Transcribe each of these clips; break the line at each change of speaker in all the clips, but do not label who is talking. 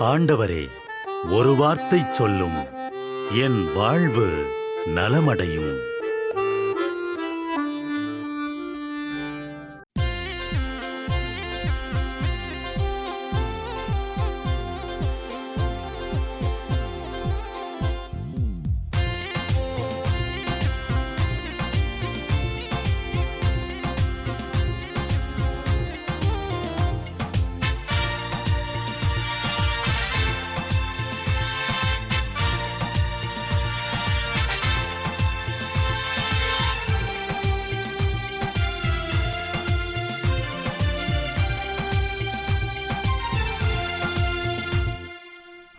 ஆண்டவரே, ஒரு வார்த்தை சொல்லும், என் வாழ்வு நலமடையும்.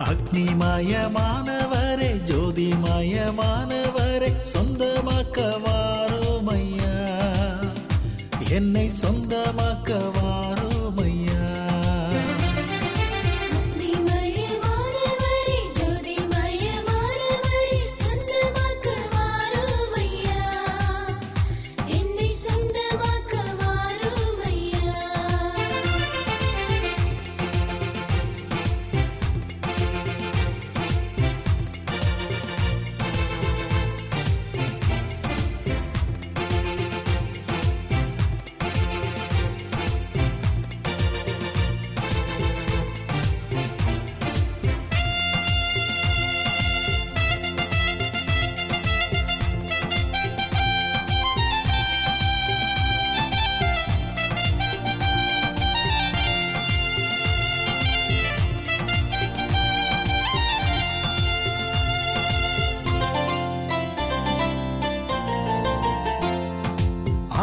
அக்னிமயமானவரே, ஜோதிமயமானவரே, சொந்தமாக்க வாருமையா, என்னை சொந்தமாக்க வாருமையா.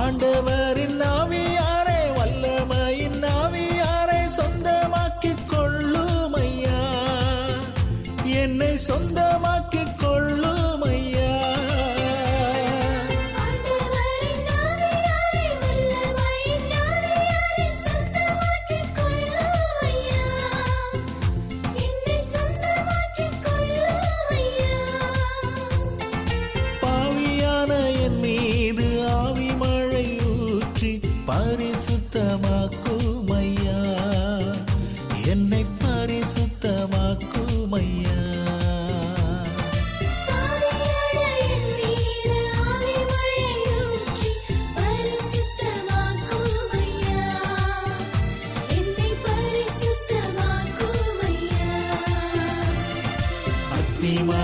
ஆண்டவரின் ஆவியாரே, வல்லமையின் ஆவியாரே, சொந்தமாக்கிக் கொள்ளுமையா, என்னை சொந்தமாக்கிக் கொள்ளுமையா. பாவியான என் மீது ஆவி மழையூற்றி பரிசுத்தமாக்குமையா, என்னை பரிசுத்தமாக்குமையா.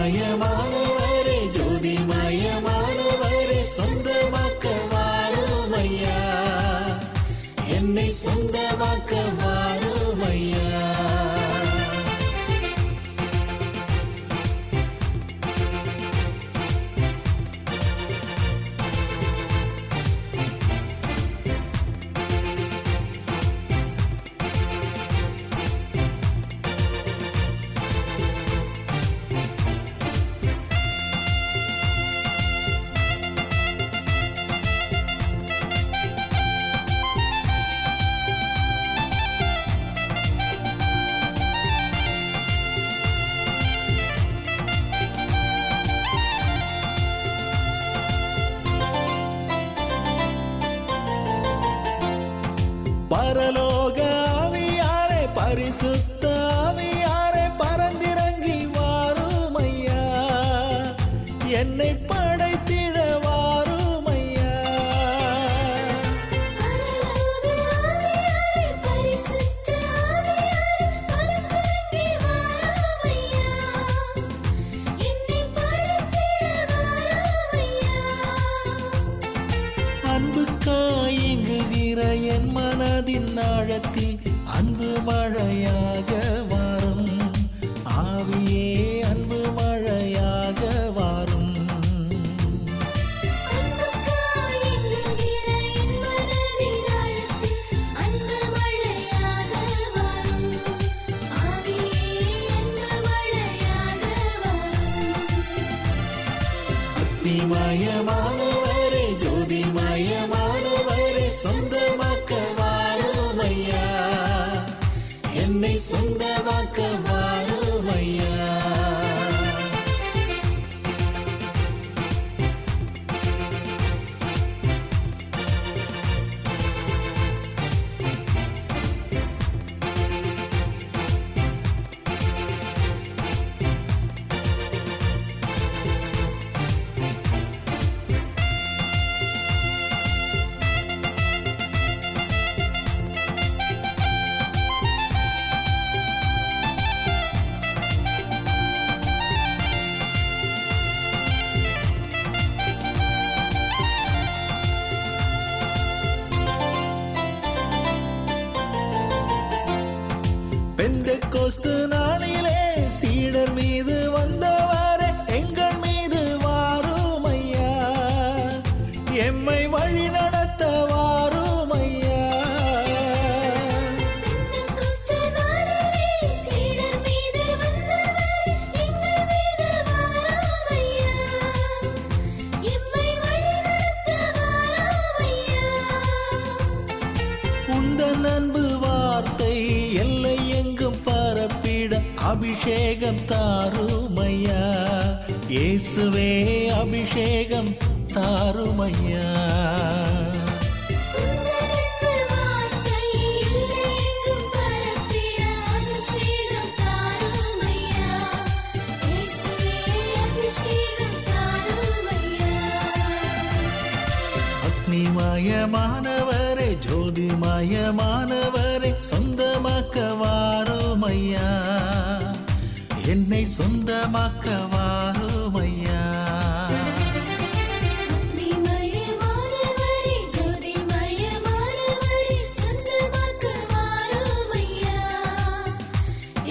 அக்னிமயமானவரே, ஜோதிமயமானவரே, சொந்தமாக்க வாருமையா, என்னை சொந்தமாக்க வாருமையா. பரலோக ஆவியாரே, பரிசுத்த ஆவியாரே, பரந்திறங்கி வாருமையா, என்னை படைத்திட வாருமையா. அன்புக்காய் இங்குகிற என் மனதின் ஆழத்தில் அன்பு மழையாக வாரும், ஆவியே அன்பு மழையாக வாரும். அக்னிமயமானவரே, ஜோதிமயமானவரே, சொந்தமாக்க வாருமையா, என்னை சொந்தமாக்க வாருமையா. பெந்தெக்கோஸ்து நாளிலே சீடர் மீது வந்தவரே எங்கள் மீது வாரும் ஐயா, எம்மை வழி நடத்த வாரும் ஐயா.
பெந்தெக்கோஸ்து நாளிலே சீடர் மீது வந்தவர் எங்கள் மீது வாரும் ஐயா, எம்மை வழி நடத்த வாரும் ஐயா.
உந்தன் அன்பு வார்த்தை எல்லை எங்கும் பரப்பிட அபிஷேகம் தாருமையா, இயேசுவே அபிஷேகம் தாருமையா.
உந்தனது வார்த்தை எல்லையெங்கும் பரப்பிட அபிஷேகம் தாரும் ஐயா, இயேசுவே அபிஷேகம் தாரும் ஐயா.
அக்னிமயமானவரே ஜோதிமயமானவரே சொந்தமாக்க வாருமையா, என்னை சொந்தமாக்க வாருமையா.
அக்னிமயமானவரே ஜோதிமயமானவரே சொந்தமாக்க வாரும் ஐயா,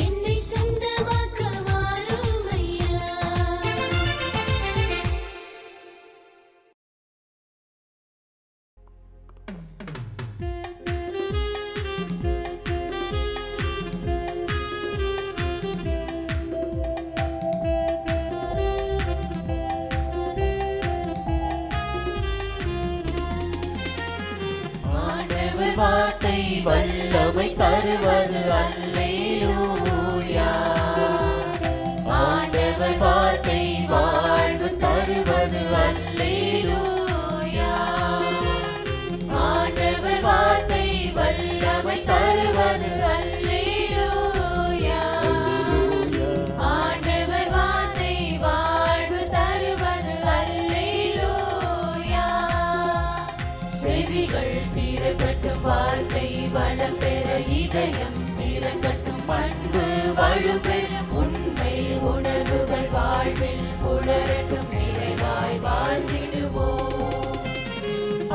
என்னை சொந்தமாக்க வாரும் ஐயா.
ஆண்டவர் வார்த்தை வல்லமை தருவது அல்லேலூயா. ஆண்டவர் வார்த்தை வாழ்வு தருவது அல்லேலூயா. ஆண்டவர் வார்த்தை வல்லமை தருவது அல்லேலூயா. ஆண்டவர் வார்த்தை வாழ்வு தருவது அல்லேலூயா. செவிகள் திறக்கட்டும் வார்த்தை வளம் பெற, இதயம் திறக்கட்டும் அன்பு வலுப்பெறும், உண்மை உணர்வுகள் வாழ்வில் புலரட்டும், நிறைவாய் வாழ்ந்திடுவோம்.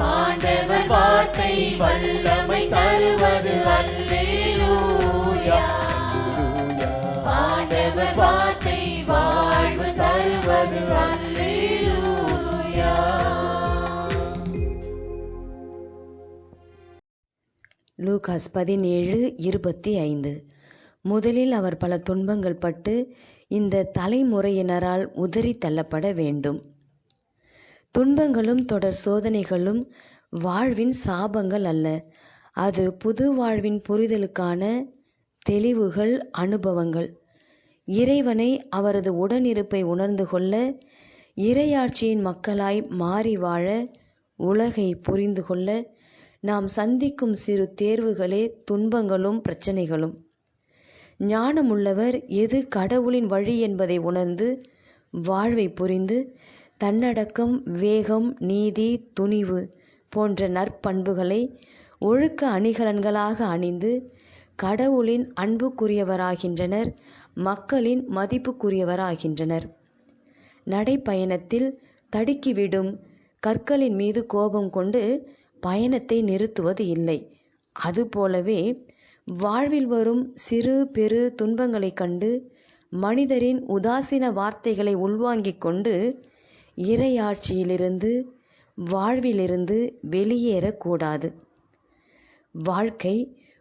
ஆண்டவர் வார்த்தை வல்லமை தருவது அல்லேலூயா. ஆண்டவர் வார்த்தை வாழ்வு தருவது அல்லேலூயா.
லூகாஸ் 17:25. முதலில் அவர் பல துன்பங்கள் பட்டு இந்த தலைமுறையினரால் உதறி தள்ளப்பட வேண்டும். துன்பங்களும் தொடர் சோதனைகளும் வாழ்வின் சாபங்கள் அல்ல, அது புது வாழ்வின் புரிதலுக்கான தெளிவுகள், அனுபவங்கள். இறைவனை, அவரது உடனிருப்பை உணர்ந்து கொள்ள, இறையாட்சியின் மக்களாய் மாறி வாழ, உலகை புரிந்து கொள்ள நாம் சந்திக்கும் சிறு தேர்வுகளே துன்பங்களும் பிரச்சனைகளும். ஞானமுள்ளவர் எது கடவுளின் வழி என்பதை உணர்ந்து வாழ்வை புரிந்து தன்னடக்கம், வேகம், நீதி, துணிவு போன்ற நற்பண்புகளை ஒழுக்க அணிகலன்களாக அணிந்து கடவுளின் அன்புக்குரியவராகின்றனர், மக்களின் மதிப்புக்குரியவராகின்றனர். நடைப்பயணத்தில் தடுக்கிவிடும் கற்களின் மீது கோபம் கொண்டு பயணத்தை நிறுத்துவது இல்லை. அதுபோலவே வாழ்வில் வரும் சிறு பெரு துன்பங்களைக் கண்டு மனிதரின் உதாசீன வார்த்தைகளை உள்வாங்கிக் கொண்டு இறையாட்சியிலிருந்து, வாழ்விலிருந்து வெளியேறக்கூடாது. வாழ்க்கை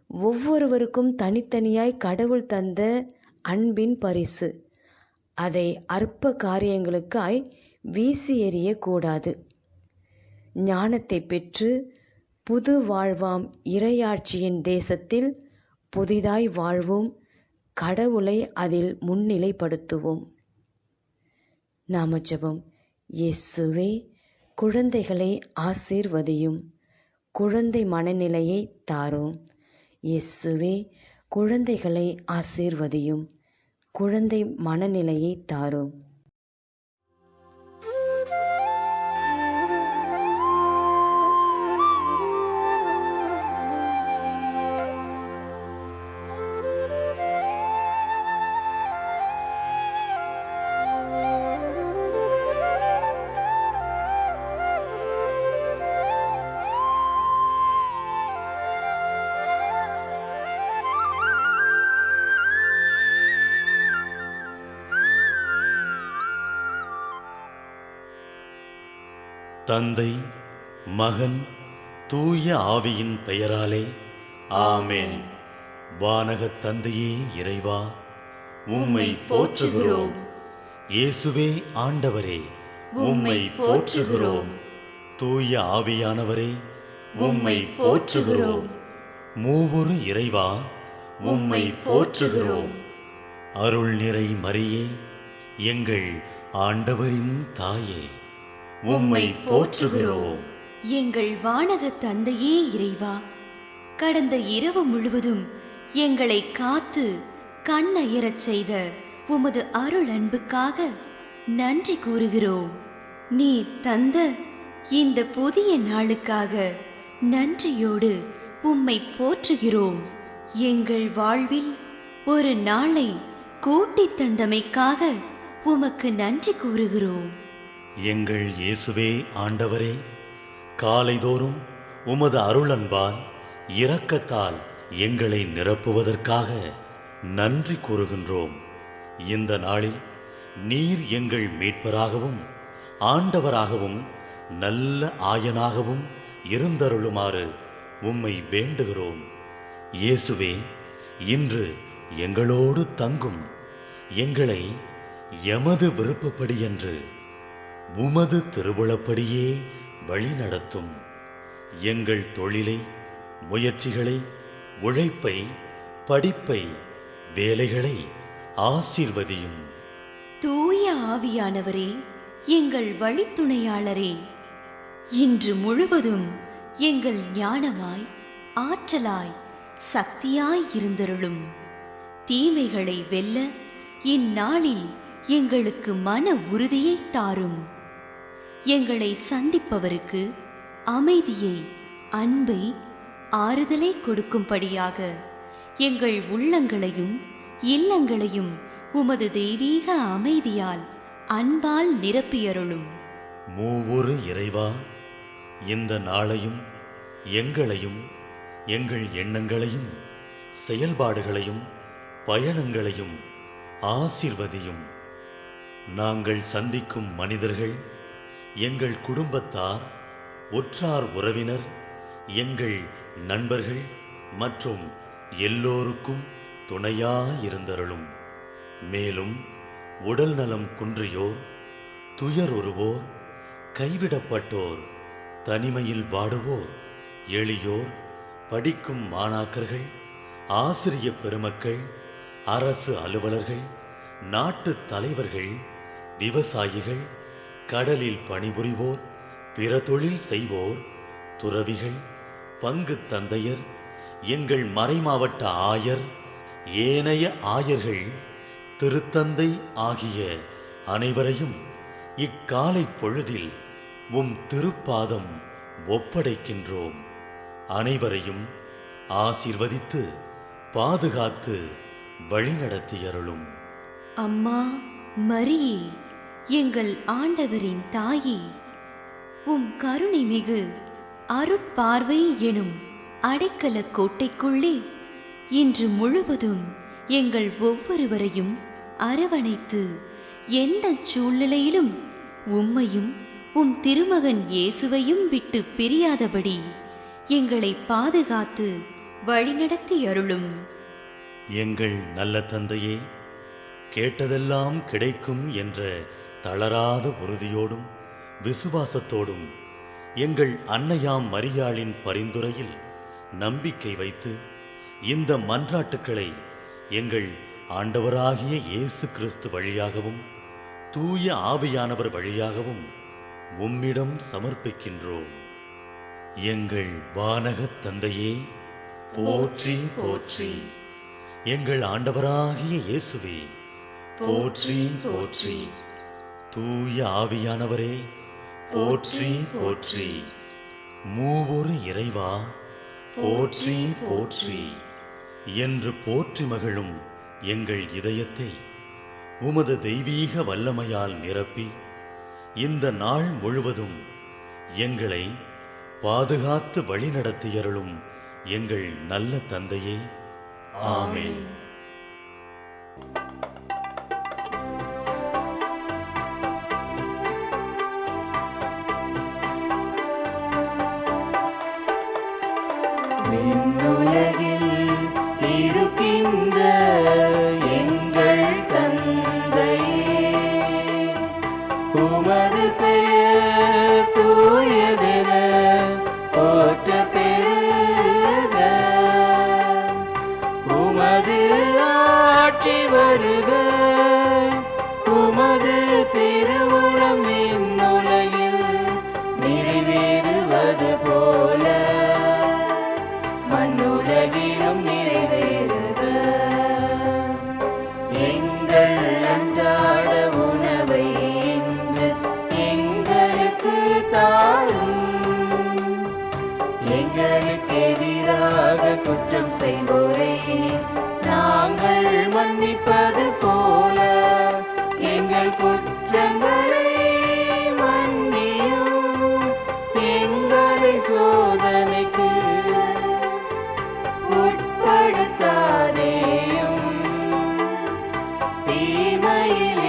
ஒவ்வொருவருக்கும் தனித்தனியாய் கடவுள் தந்த அன்பின் பரிசு. அதை அற்ப காரியங்களுக்காய் வீசி எறியக்கூடாது. ஞானத்தை பெற்று புது வாழ்வாம் இறையாட்சியின் தேசத்தில் புதிதாய் வாழ்வோம், கடவுளை அதில் முன்னிலைப்படுத்துவோம். நாம ஜெபம். இயேசுவே, குழந்தைகளை ஆசீர்வதியும், குழந்தை மனநிலையை தாரும். இயேசுவே, குழந்தைகளை ஆசீர்வதியும், குழந்தை மனநிலையை தாரும்.
தந்தை, மகன், தூய ஆவியின் பெயராலே ஆமென். வானகத் தந்தையே இறைவா, உம்மை போற்றுகிறோம். இயேசுவே ஆண்டவரே, உம்மை போற்றுகிறோம். தூய ஆவியானவரே, உம்மை போற்றுகிறோம். மூவொரு இறைவா, உம்மை போற்றுகிறோம். அருள் நிறை மரியே, எங்கள் ஆண்டவரின் தாயே, உம்மை போற்றுகிறோம்.
எங்கள் வானகத் தந்தையே இறைவா, கடந்த இரவு முழுவதும் எங்களை காத்து கண்ணயரச் செய்த உமது அருள் அன்புக்காக நன்றி கூறுகிறோம். நீர் தந்த இந்த புதிய நாளுக்காக நன்றியோடு உம்மை போற்றுகிறோம். எங்கள் வாழ்வில் ஒரு நாளை கூட்டித் தந்தமைக்காக உமக்கு நன்றி கூறுகிறோம்.
எங்கள் இயேசுவே ஆண்டவரே, காலைதோறும் உமது அருளன்பால் இரக்கத்தால் எங்களை நிரப்புவதற்காக நன்றி கூறுகின்றோம். இந்த நாளில் நீர் எங்கள் மீட்பராகவும் ஆண்டவராகவும் நல்ல ஆயனாகவும் இருந்தருளுமாறு உம்மை வேண்டுகிறோம். இயேசுவே, இன்று எங்களோடு தங்கும். எங்களை எமது விருப்பப்படியன்று உமது திருவுளப்படியே வழிநடத்தும். எங்கள் தொழிலை, முயற்சிகளை, உழைப்பை, படிப்பை, வேலைகளை ஆசீர்வதியும்.
தூய ஆவியானவரே, எங்கள் வழித்துணையாளரே, இன்று முழுவதும் எங்கள் ஞானமாய், ஆற்றலாய், சக்தியாய் இருந்தருளும். தீமைகளை வெல்ல இந்நாளில் எங்களுக்கு மன உறுதியை தாரும். எங்களை சந்திப்பவருக்கு அமைதியை, அன்பை, ஆறுதலை கொடுக்கும்படியாக எங்கள் உள்ளங்களையும் இல்லங்களையும் உமது தெய்வீக அமைதியால், அன்பால் நிரப்பியருளும்.
மூவொரு இறைவா, இந்த நாளையும் எங்களையும் எங்கள் எண்ணங்களையும் செயல்பாடுகளையும் பயணங்களையும் ஆசீர்வதியும். நாங்கள் சந்திக்கும் மனிதர்கள், எங்கள் குடும்பத்தார், உற்றார் உறவினர், எங்கள் நண்பர்கள் மற்றும் எல்லோருக்கும் துணையாயிருந்தருளும். மேலும் உடல் நலம் குன்றியோர், துயருறுவோர், கைவிடப்பட்டோர், தனிமையில் வாடுவோர், எளியோர், படிக்கும் மாணாக்கர்கள், ஆசிரிய பெருமக்கள், அரசு அலுவலர்கள், நாட்டு தலைவர்கள், விவசாயிகள், கடலில் பணிபுரிவோர், பிற தொழில் செய்வோர், துறவிகள், பங்கு தந்தையர், எங்கள் மறைமாவட்ட ஆயர், ஏனைய ஆயர்கள், திருத்தந்தை ஆகிய அனைவரையும் இக்காலை பொழுதில் உம் திருப்பாதம் ஒப்படைக்கின்றோம். அனைவரையும் ஆசீர்வதித்து பாதுகாத்து வழிநடத்தியருளும்.
அம்மா மரியே, எங்கள் ஆண்டவரின் தாயே, உம் கருணை மிகு அருட்பார்வை எனும் அடைக்கல கோட்டைக்குள்ளே இன்று முழுவதும் எங்கள் ஒவ்வொருவரையும் அரவணைத்து எந்த சூழ்நிலையிலும் உம்மையும் உம் திருமகன் இயேசுவையும் விட்டு பிரியாதபடி எங்களை பாதுகாத்து வழிநடத்தி அருளும்.
எங்கள் நல்ல தந்தையே, கேட்டதெல்லாம் கிடைக்கும் என்ற தளராத உறுதியோடும் விசுவாசத்தோடும் எங்கள் அன்னையாம் மரியாளின் பரிந்துரையில் நம்பிக்கை வைத்து இந்த மன்றாட்டுக்களை எங்கள் ஆண்டவராகிய இயேசு கிறிஸ்து வழியாகவும் தூய ஆவியானவர் வழியாகவும் உம்மிடம் சமர்ப்பிக்கின்றோம். எங்கள் வானகத் தந்தையே, போற்றி போற்றி. எங்கள் ஆண்டவராகிய இயேசுவே, போற்றி போற்றி. தூய ஆவியானவரே, போற்றி போற்றி. மூவொரு இறைவா, போற்றி போற்றி என்று போற்றி மகிழும் எங்கள் இதயத்தை உமது தெய்வீக வல்லமையால் நிரப்பி இந்த நாள் முழுவதும் எங்களை பாதுகாத்து வழிநடத்தியருளும் எங்கள் நல்ல தந்தையே, ஆமென்.
உமது ஆட்சி வருக, உமது திருவுளம் இந்னுலகில் நிறைவேறுவது போல மண்ணுலகிலும் நிறைவேறுக. எங்கள் அன்றாட உணவை இன்று எங்களுக்கு தாரும், எங்களுக்கு எதிராக குற்றம் செய்வோரை நாங்கள் மன்னிப்பது போல எங்கள் குற்றங்களை மன்னியும், எங்களை சோதனைக்கு உட்படுத்தாதேயும், தீமையில்